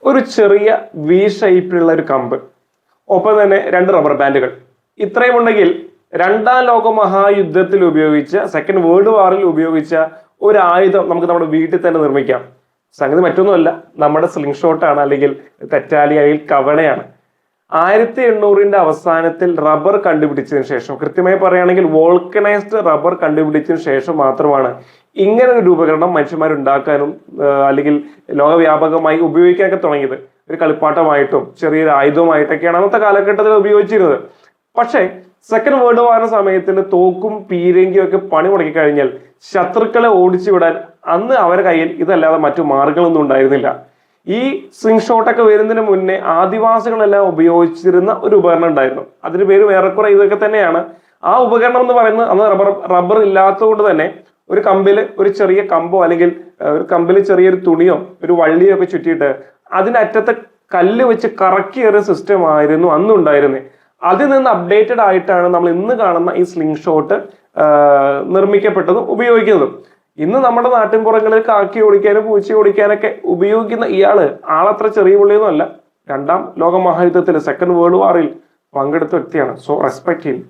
ഒരു ചെറിയ വി ഷേപ്പിലുള്ള ഒരു കമ്പ്, ഒപ്പം തന്നെ 2 റബ്ബർ ബാൻഡുകൾ. ഇത്രയും ഉണ്ടെങ്കിൽ രണ്ടാം ലോക മഹായുദ്ധത്തിൽ ഉപയോഗിച്ച, സെക്കൻഡ് വേൾഡ് വാറിൽ ഉപയോഗിച്ച ഒരു ആയുധം നമുക്ക് നമ്മുടെ വീട്ടിൽ തന്നെ നിർമ്മിക്കാം. സംഗതി മറ്റൊന്നുമല്ല, നമ്മുടെ സ്ലിംഗ് ഷോട്ടാണ്, അല്ലെങ്കിൽ തെറ്റാലി, അല്ലെങ്കിൽ കവണയാണ്. 1800 അവസാനത്തിൽ റബ്ബർ കണ്ടുപിടിച്ചതിന് ശേഷം, കൃത്യമായി പറയുകയാണെങ്കിൽ വോൾക്കനൈസ്ഡ് റബ്ബർ കണ്ടുപിടിച്ചതിന് ശേഷം മാത്രമാണ് ഇങ്ങനെ ഒരു ഉപകരണം മനുഷ്യന്മാർ ഉണ്ടാക്കാനും അല്ലെങ്കിൽ ലോകവ്യാപകമായി ഉപയോഗിക്കാനൊക്കെ തുടങ്ങിയത്. ഒരു കളിപ്പാട്ടമായിട്ടും ചെറിയൊരു ആയുധമായിട്ടൊക്കെയാണ് അന്നത്തെ കാലഘട്ടത്തിൽ ഉപയോഗിച്ചിരുന്നത്. പക്ഷേ സെക്കൻഡ് വേൾഡ് വാറിന്റെ സമയത്തിൽ തോക്കും പീരങ്കിയും ഒക്കെ പണി മുടക്കി കഴിഞ്ഞാൽ ശത്രുക്കളെ ഓടിച്ചു വിടാൻ അന്ന് അവരുടെ കയ്യിൽ ഇതല്ലാതെ മറ്റു മാർഗങ്ങളൊന്നും ഉണ്ടായിരുന്നില്ല. ഈ സ്ലിംഗ് ഷോട്ടൊക്കെ വരുന്നതിന് മുന്നേ ആദിവാസികളെല്ലാം ഉപയോഗിച്ചിരുന്ന ഒരു ഉപകരണം ഉണ്ടായിരുന്നു. അതിന് പേര് ഏറെക്കുറെ ഇതൊക്കെ തന്നെയാണ്. ആ ഉപകരണം എന്ന് പറയുന്നത് അന്ന് റബ്ബർ ഇല്ലാത്തതുകൊണ്ട് തന്നെ ഒരു കമ്പിൽ ഒരു ചെറിയ കമ്പോ അല്ലെങ്കിൽ ഒരു കമ്പിൽ ചെറിയൊരു തുണിയോ ഒരു വള്ളിയോ ഒക്കെ ചുറ്റിയിട്ട് അതിനറ്റത്തെ കല്ല് വെച്ച് കറക്കിയ ഒരു സിസ്റ്റം ആയിരുന്നു അന്നുണ്ടായിരുന്നത്. അതിൽ നിന്ന് അപ്ഡേറ്റഡ് ആയിട്ടാണ് നമ്മൾ ഇന്ന് കാണുന്ന ഈ സ്ലിംഗ് ഷോട്ട് നിർമ്മിക്കപ്പെട്ടതും ഉപയോഗിക്കുന്നതും. ഇന്ന് നമ്മുടെ നാട്ടിൻപുറങ്ങളിൽ കാക്കി ഓടിക്കാനും പൂച്ച ഓടിക്കാനൊക്കെ ഉപയോഗിക്കുന്ന ഇയാള് ആളത്ര ചെറിയ പുള്ളിയൊന്നും അല്ല. 2ാം ലോക മഹായുദ്ധത്തിൽ, സെക്കൻഡ് വേൾഡ് വാറിൽ പങ്കെടുത്ത വ്യക്തിയാണ്. സോ റെസ്പെക്ട് ചെയ്യും.